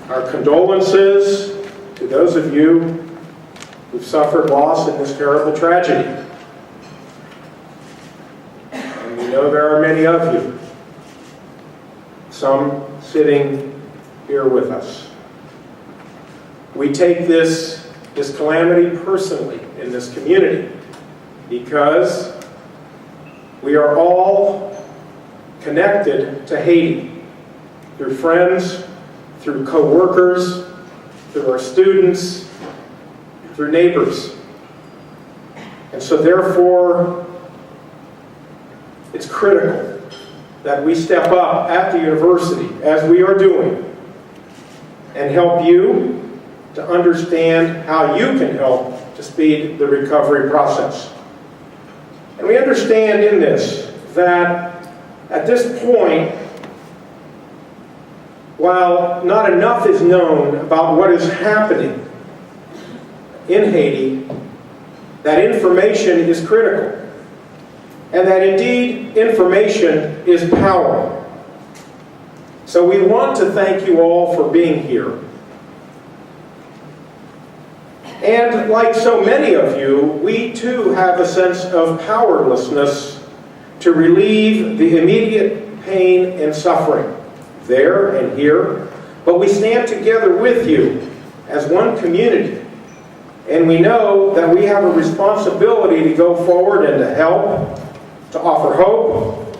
Our condolences to those of you who've suffered loss in this terrible tragedy. And we know there are many of you, some sitting here with us. We take this calamity personally in this community because we are all connected to Haiti through friends, through co-workers, through our students, through neighbors. And so therefore, it's critical that we step up at the university, as we are doing, and help you to understand how you can help to speed the recovery process. And we understand in this that at this point, while not enough is known about what is happening in Haiti, that information is critical. And that indeed, information is power. So we want to thank you all for being here. And like so many of you, we too have a sense of powerlessness to relieve the immediate pain and suffering there and here. But we stand together with you as one community. And we know that we have a responsibility to go forward and to help, to offer hope,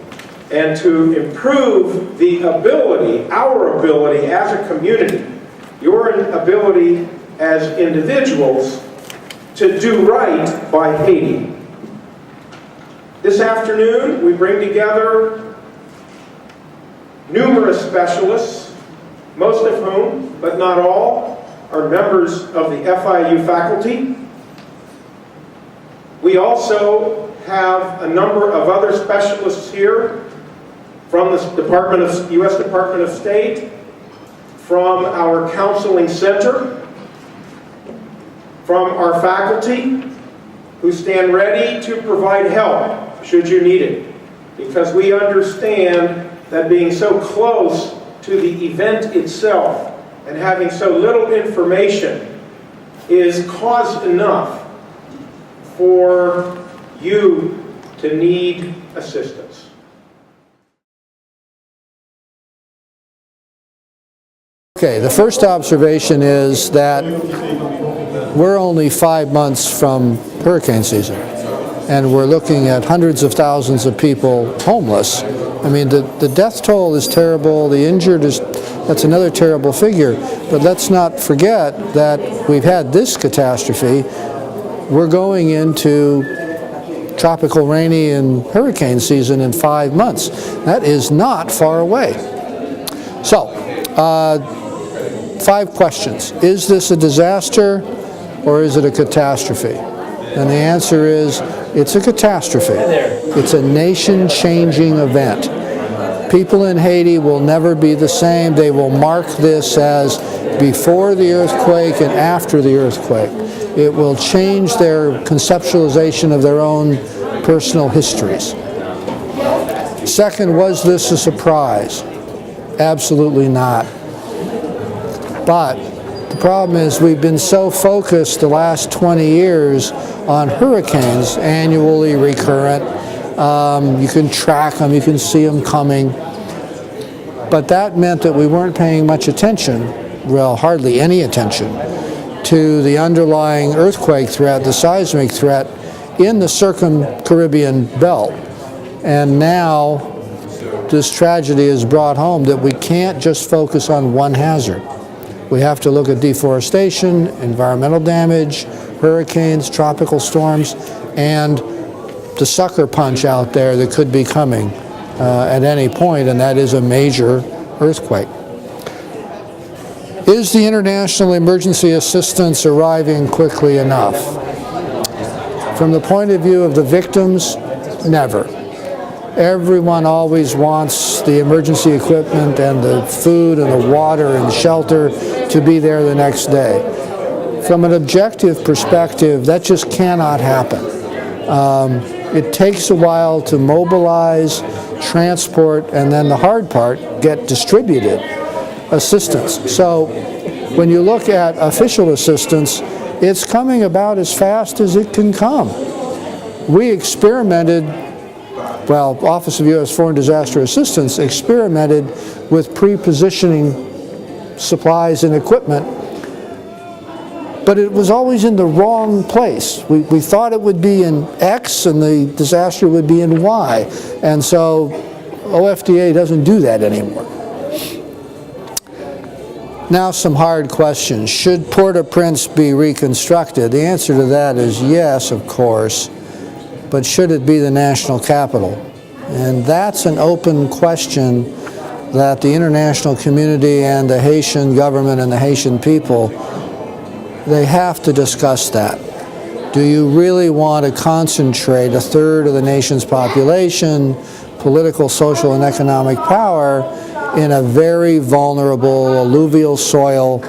and to improve the ability, our ability as a community, your ability as individuals to do right by Haiti. This afternoon, we bring together numerous specialists, most of whom, but not all, are members of the FIU faculty. We also have a number of other specialists here from the U.S. Department of State, from our counseling center, from our faculty, who stand ready to provide help should you need it. Because we understand that being so close to the event itself and having so little information is cause enough for you to need assistance. Okay, the first observation is that we're only 5 months from hurricane season, and we're looking at hundreds of thousands of people homeless. I mean, the death toll is terrible, the injured that's another terrible figure, but let's not forget that we've had this catastrophe. We're going into tropical rainy and hurricane season in 5 months. That is not far away. So, 5 questions. Is this a disaster or is it a catastrophe? And the answer is, it's a catastrophe. It's a nation-changing event. People in Haiti will never be the same. They will mark this as before the earthquake and after the earthquake. It will change their conceptualization of their own personal histories. Second, was this a surprise? Absolutely not. But the problem is we've been so focused the last 20 years on hurricanes, annually recurrent. You can track them, you can see them coming. But that meant that we weren't paying much attention, well, hardly any attention, to the underlying earthquake threat, the seismic threat in the Circum-Caribbean belt. And now this tragedy has brought home that we can't just focus on one hazard. We have to look at deforestation, environmental damage, hurricanes, tropical storms, and the sucker punch out there that could be coming at any point, and that is a major earthquake. Is the international emergency assistance arriving quickly enough? From the point of view of the victims, never. Everyone always wants the emergency equipment and the food and the water and shelter to be there the next day. From an objective perspective, that just cannot happen. It takes a while to mobilize, transport, and then the hard part, get distributed. assistance. So when you look at official assistance, it's coming about as fast as it can come. We experimented, well, Office of U.S. Foreign Disaster Assistance experimented with pre-positioning supplies and equipment, but it was always in the wrong place. We thought it would be in X and the disaster would be in Y, and so OFDA doesn't do that anymore. Now some hard questions. Should Port-au-Prince be reconstructed? The answer to that is yes, of course, but should it be the national capital? And that's an open question that the international community and the Haitian government and the Haitian people, they have to discuss that. Do you really want to concentrate a third of the nation's population, political, social, and economic power in a very vulnerable alluvial soil,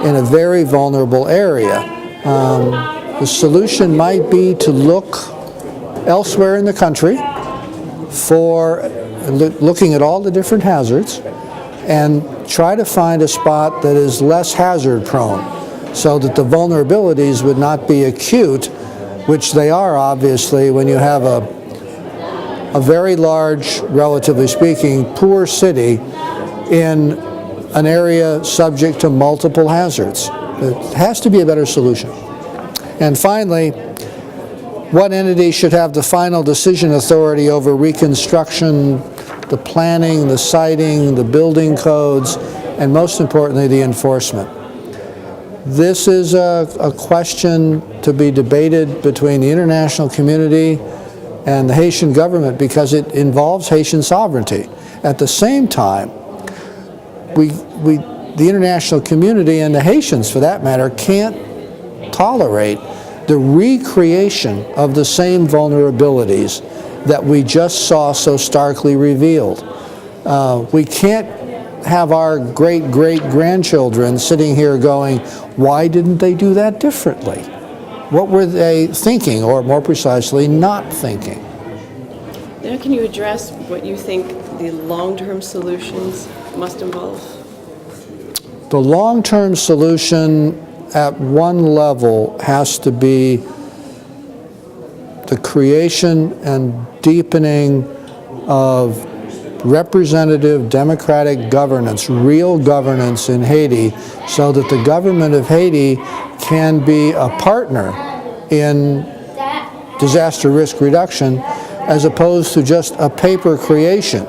in a very vulnerable area? The solution might be to look elsewhere in the country for looking at all the different hazards and try to find a spot that is less hazard prone so that the vulnerabilities would not be acute, which they are obviously when you have a very large, relatively speaking, poor city in an area subject to multiple hazards. It has to be a better solution. And finally, what entity should have the final decision authority over reconstruction, the planning, the siting, the building codes, and most importantly, the enforcement? This is a question to be debated between the international community and the Haitian government because it involves Haitian sovereignty. At the same time, the international community and the Haitians, for that matter, can't tolerate the recreation of the same vulnerabilities that we just saw so starkly revealed. We can't have our great-great-grandchildren sitting here going, why didn't they do that differently? What were they thinking, or more precisely, not thinking? Now, can you address what you think the long-term solutions must involve? The long-term solution at one level has to be the creation and deepening of representative democratic governance, real governance in Haiti, so that the government of Haiti can be a partner in disaster risk reduction as opposed to just a paper creation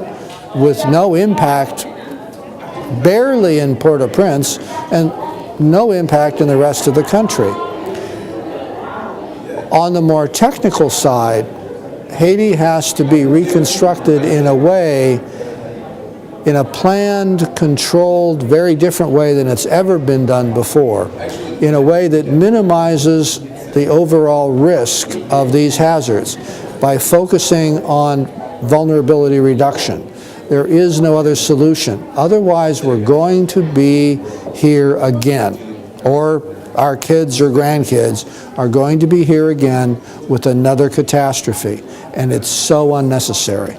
with no impact, barely in Port-au-Prince, and no impact in the rest of the country. On the more technical side, Haiti has to be reconstructed in a way, in a planned, controlled, very different way than it's ever been done before, in a way that minimizes the overall risk of these hazards by focusing on vulnerability reduction. There is no other solution. Otherwise, we're going to be here again, or our kids or grandkids are going to be here again with another catastrophe, and it's so unnecessary.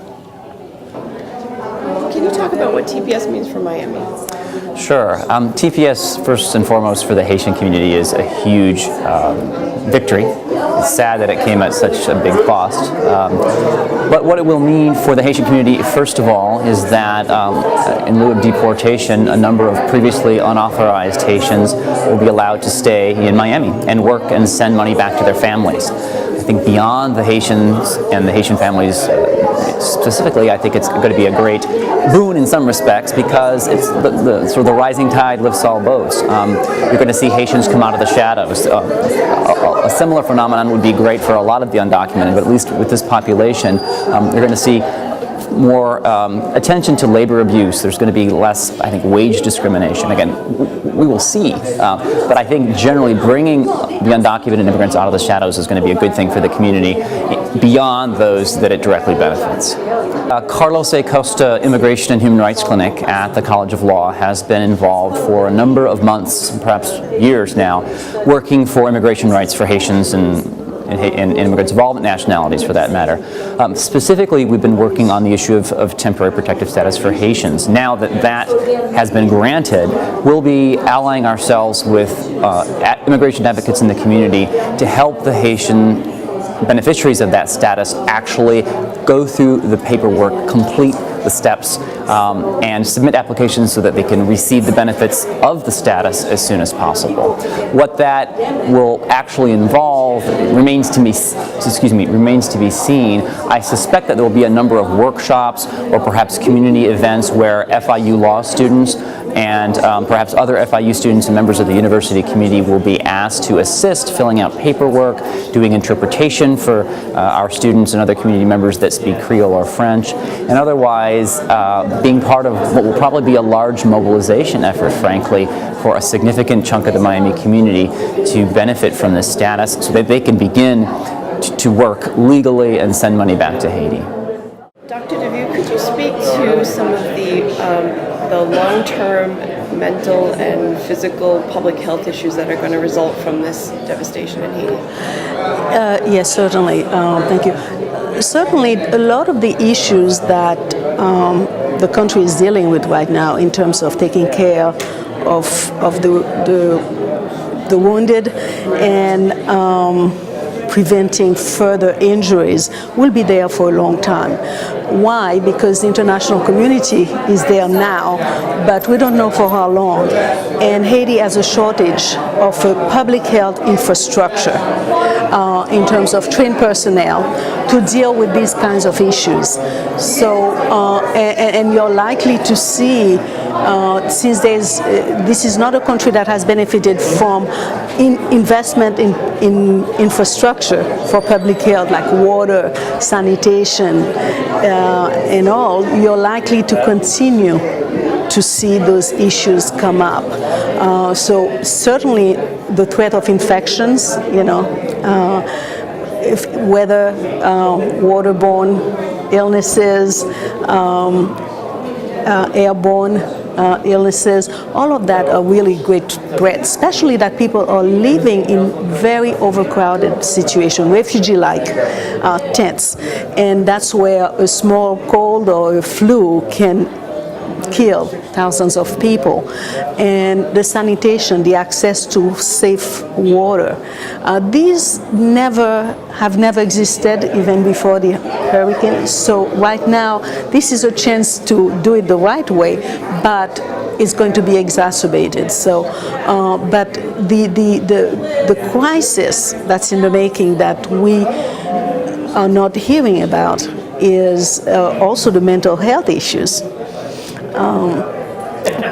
Can you talk about what TPS means for Miami? Sure. TPS, first and foremost, for the Haitian community is a huge victory. It's sad that it came at such a big cost. But what it will mean for the Haitian community, first of all, is that in lieu of deportation, a number of previously unauthorized Haitians will be allowed to stay in Miami and work and send money back to their families. I think beyond the Haitians and the Haitian families specifically, I think it's going to be a great boon in some respects because it's sort of the rising tide lifts all boats. You're going to see Haitians come out of the shadows. A similar phenomenon would be great for a lot of the undocumented, but at least with this population, you're going to see more attention to labor abuse. There's going to be less, I think, wage discrimination. Again, we will see. But I think generally bringing the undocumented immigrants out of the shadows is going to be a good thing for the community beyond those that it directly benefits. Carlos A. Costa Immigration and Human Rights Clinic at the College of Law has been involved for a number of months, perhaps years now, working for immigration rights for Haitians and and immigrants of all nationalities for that matter. Specifically, we've been working on the issue of temporary protective status for Haitians. Now that that has been granted, we'll be allying ourselves with immigration advocates in the community to help the Haitian beneficiaries of that status actually go through the paperwork, complete the steps, and submit applications so that they can receive the benefits of the status as soon as possible. What that will actually involve remains to be seen. I suspect that there will be a number of workshops or perhaps community events where FIU law students and perhaps other FIU students and members of the university community will be asked to assist filling out paperwork, doing interpretation for our students and other community members that speak Creole or French, and otherwise being part of what will probably be a large mobilization effort, frankly, for a significant chunk of the Miami community to benefit from this status so that they can begin to work legally and send money back to Haiti. Dr. Dévieux, could you speak to some of the long-term mental and physical public health issues that are going to result from this devastation in Haiti? Yes, certainly. Thank you. Certainly, a lot of the issues that the country is dealing with right now in terms of taking care of the wounded and preventing further injuries will be there for a long time. Why? Because the international community is there now, but we don't know for how long. And Haiti has a shortage of a public health infrastructure in terms of trained personnel to deal with these kinds of issues. So, and you're likely to see, since this is not a country that has benefited from investment in infrastructure for public health, like water, sanitation, and all, you're likely to continue to see those issues come up. So certainly the threat of infections, whether waterborne illnesses, airborne illnesses, all of that are really great threats, especially that people are living in very overcrowded situation, refugee-like tents. And that's where a small cold or a flu can kill thousands of people. And the sanitation, the access to safe water, these have never existed even before the hurricane. So right now, this is a chance to do it the right way, but it's going to be exacerbated. So, but the crisis that's in the making that we are not hearing about is also the mental health issues.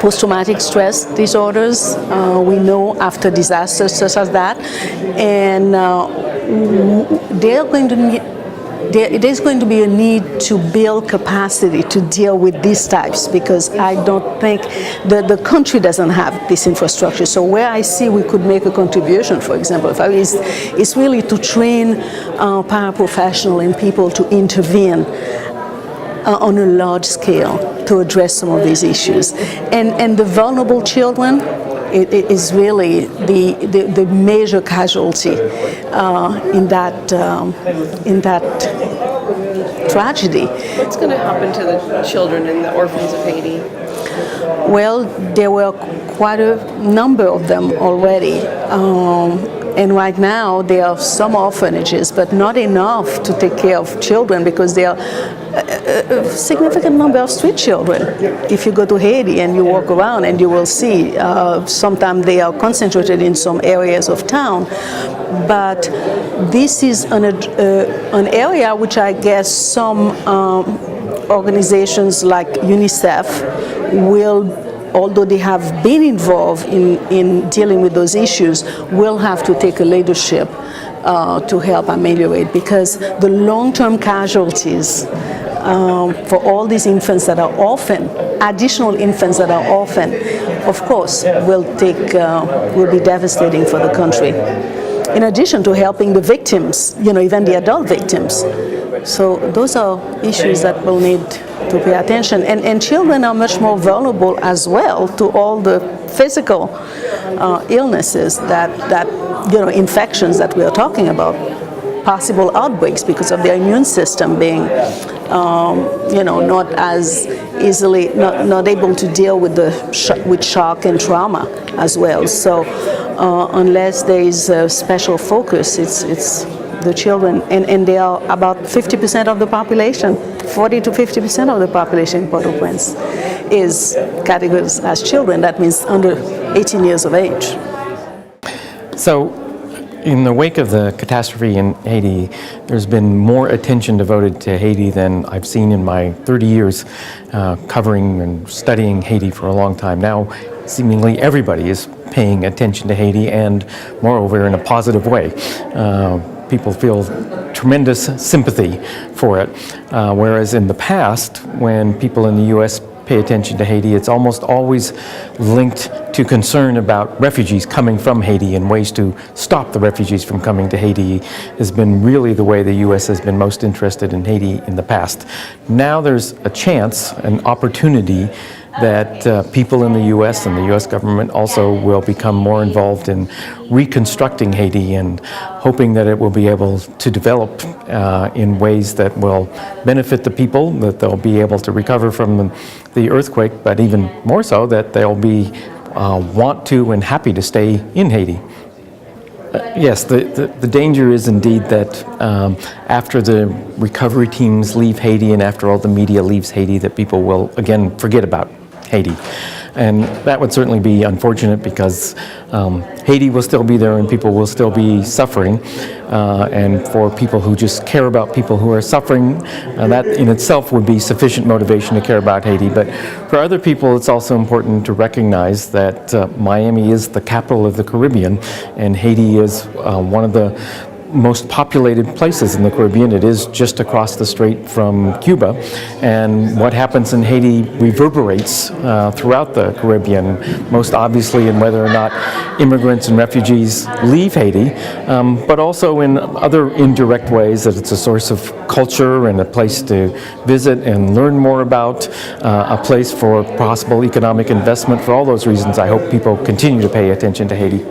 Post-traumatic stress disorders, we know after disasters such as that, and there's going to be a need to build capacity to deal with these types, because I don't think the country doesn't have this infrastructure. So where I see we could make a contribution, for example, is really to train paraprofessionals and people to intervene on a large scale to address some of these issues. And the vulnerable children, it is really the major casualty in that tragedy. What's going to happen to the children and the orphans of Haiti? Well, there were quite a number of them already. And right now, there are some orphanages, but not enough to take care of children, because there are a significant number of street children. If you go to Haiti and you walk around, and you will see, sometimes they are concentrated in some areas of town. But this is an area which I guess some organizations like UNICEF will, although they have been involved in dealing with those issues, will have to take a leadership to help ameliorate, because the long-term casualties for all these infants that are orphaned, additional infants that are orphaned, of course, will be devastating for the country. In addition to helping the victims, even the adult victims. So those are issues that will need to pay attention. And children are much more vulnerable as well to all the physical illnesses that infections that we are talking about. possible outbreaks because of their immune system being, not as easily, not able to deal with with shock and trauma as well. So unless there is a special focus, it's the children, and they are about 50% of the population, 40 to 50% of the population in Port-au-Prince is categorized as children. That means under 18 years of age. So, in the wake of the catastrophe in Haiti, there's been more attention devoted to Haiti than I've seen in my 30 years covering and studying Haiti for a long time. Now, seemingly everybody is paying attention to Haiti, and moreover, in a positive way. People feel tremendous sympathy for it, whereas in the past, when people in the U.S. pay attention to Haiti, it's almost always linked to concern about refugees coming from Haiti, and ways to stop the refugees from coming to Haiti has been really the way the U.S. has been most interested in Haiti in the past. Now there's a chance, an opportunity, that people in the U.S. and the U.S. government also will become more involved in reconstructing Haiti, and hoping that it will be able to develop in ways that will benefit the people, that they'll be able to recover from the earthquake, but even more so that they'll be want to and happy to stay in Haiti. Yes, the danger is indeed that after the recovery teams leave Haiti and after all the media leaves Haiti, that people will again forget about Haiti. And that would certainly be unfortunate, because Haiti will still be there and people will still be suffering. And for people who just care about people who are suffering, that in itself would be sufficient motivation to care about Haiti. But for other people, it's also important to recognize that Miami is the capital of the Caribbean, and Haiti is one of the most populated places in the Caribbean. It is just across the strait from Cuba, and what happens in Haiti reverberates throughout the Caribbean, most obviously in whether or not immigrants and refugees leave Haiti, but also in other indirect ways, that it's a source of culture and a place to visit and learn more about, a place for possible economic investment. For all those reasons, I hope people continue to pay attention to Haiti.